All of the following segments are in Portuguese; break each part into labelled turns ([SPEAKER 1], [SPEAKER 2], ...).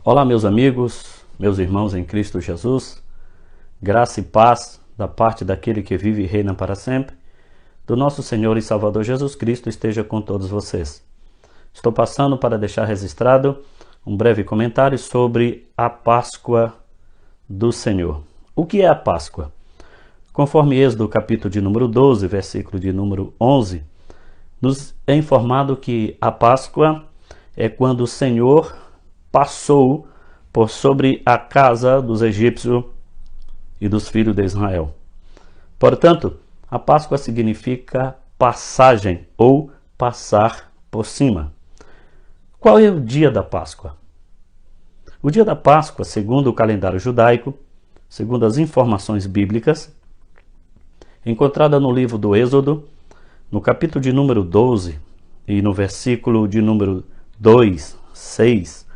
[SPEAKER 1] Olá, meus amigos, meus irmãos em Cristo Jesus, graça e paz da parte daquele que vive e reina para sempre, do nosso Senhor e Salvador Jesus Cristo esteja com todos vocês. Estou passando para deixar registrado um breve comentário sobre a Páscoa do Senhor. O que é a Páscoa? Conforme Êxodo capítulo de número 12, versículo de número 11, nos é informado que a Páscoa é quando o Senhor passou por sobre a casa dos egípcios e dos filhos de Israel. Portanto, a Páscoa significa passagem ou passar por cima. Qual é o dia da Páscoa? O dia da Páscoa, segundo o calendário judaico, segundo as informações bíblicas, encontrada no livro do Êxodo, no capítulo de número 12 e no versículo de número 2, 6,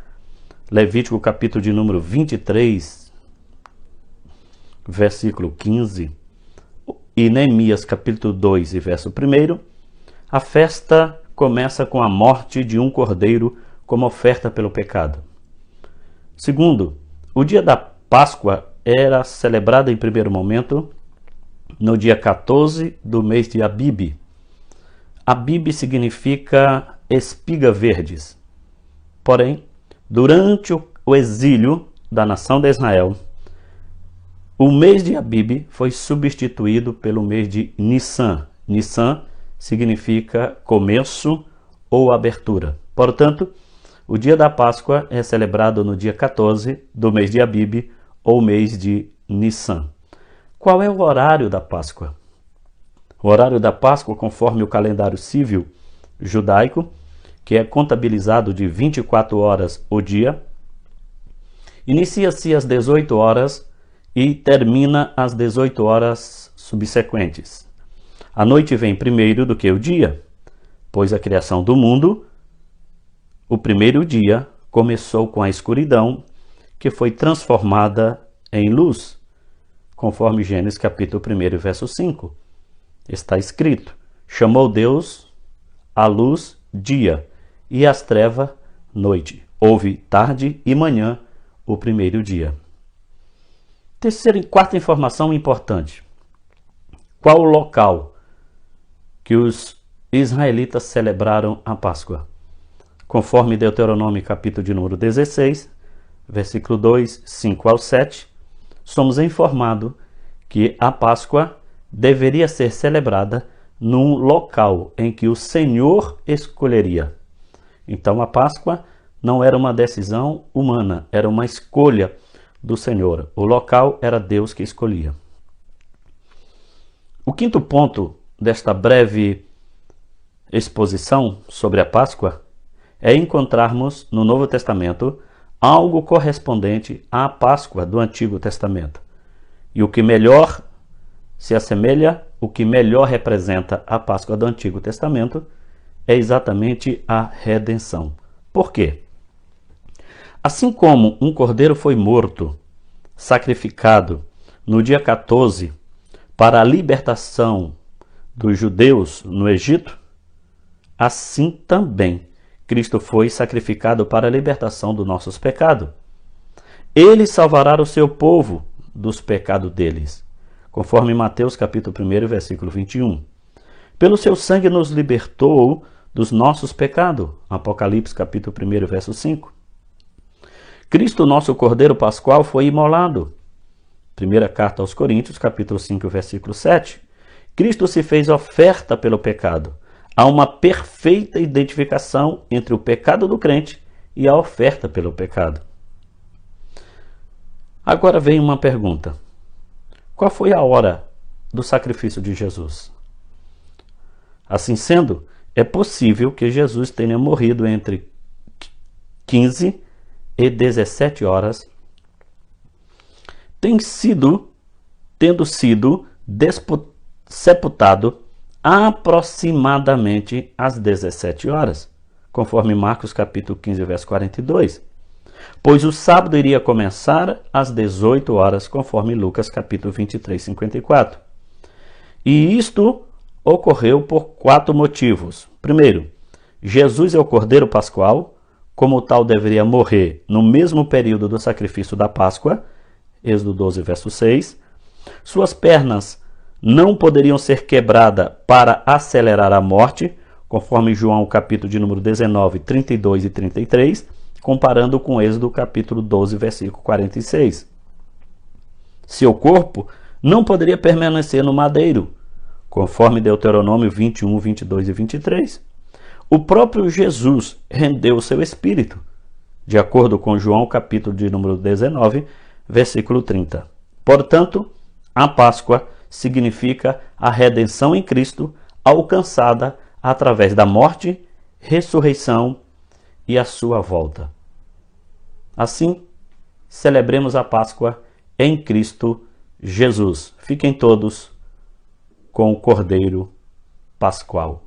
[SPEAKER 1] Levítico capítulo de número 23, versículo 15, e Neemias capítulo 2 e verso 1, a festa começa com a morte de um cordeiro como oferta pelo pecado. Segundo, o dia da Páscoa era celebrado em primeiro momento no dia 14 do mês de Abib. Abib significa espiga verdes. Porém, durante o exílio da nação de Israel, o mês de Abib foi substituído pelo mês de Nissan. Nissan significa começo ou abertura. Portanto, o dia da Páscoa é celebrado no dia 14 do mês de Abib ou mês de Nissan. Qual é o horário da Páscoa? O horário da Páscoa, conforme o calendário civil judaico, que é contabilizado de 24 horas o dia, inicia-se às 18 horas e termina às 18 horas subsequentes. A noite vem primeiro do que o dia, pois a criação do mundo, o primeiro dia, começou com a escuridão, que foi transformada em luz, conforme Gênesis capítulo 1, verso 5. Está escrito: chamou Deus a luz dia, e as trevas noite. Houve tarde e manhã, o primeiro dia. Terceira e quarta informação importante. Qual o local que os israelitas celebraram a Páscoa? Conforme Deuteronômio capítulo de número 16, versículo 2, 5 ao 7, somos informados que a Páscoa deveria ser celebrada num local em que o Senhor escolheria. Então a Páscoa não era uma decisão humana, era uma escolha do Senhor. O local era Deus que escolhia. O quinto ponto desta breve exposição sobre a Páscoa é encontrarmos no Novo Testamento algo correspondente à Páscoa do Antigo Testamento. E o que melhor se assemelha, o que melhor representa a Páscoa do Antigo Testamento é exatamente a redenção. Por quê? Assim como um cordeiro foi morto, sacrificado no dia 14 para a libertação dos judeus no Egito, assim também Cristo foi sacrificado para a libertação dos nossos pecados. Ele salvará o seu povo dos pecados deles, conforme Mateus capítulo 1, versículo 21. Pelo seu sangue nos libertou dos nossos pecados. Apocalipse capítulo 1, verso 5. Cristo, nosso Cordeiro Pascual, foi imolado. Primeira carta aos Coríntios, capítulo 5, versículo 7. Cristo se fez oferta pelo pecado. Há uma perfeita identificação entre o pecado do crente e a oferta pelo pecado. Agora vem uma pergunta. Qual foi a hora do sacrifício de Jesus? Assim sendo, é possível que Jesus tenha morrido entre 15 e 17 horas, tendo sido sepultado aproximadamente às 17 horas, conforme Marcos capítulo 15, verso 42. Pois o sábado iria começar às 18 horas, conforme Lucas capítulo 23, 54. E isto ocorreu por 4 motivos. Primeiro, Jesus é o Cordeiro Pascual, como tal deveria morrer no mesmo período do sacrifício da Páscoa, Êxodo 12, verso 6. Suas pernas não poderiam ser quebradas para acelerar a morte, conforme João capítulo de número 19, 32 e 33, comparando com Êxodo capítulo 12, versículo 46. Seu corpo não poderia permanecer no madeiro, conforme Deuteronômio 21, 22 e 23. O próprio Jesus rendeu o seu espírito, de acordo com João capítulo de número 19, versículo 30. Portanto, a Páscoa significa a redenção em Cristo alcançada através da morte, ressurreição e a sua volta. Assim, celebremos a Páscoa em Cristo Jesus. Fiquem todos com o Cordeiro Pascual.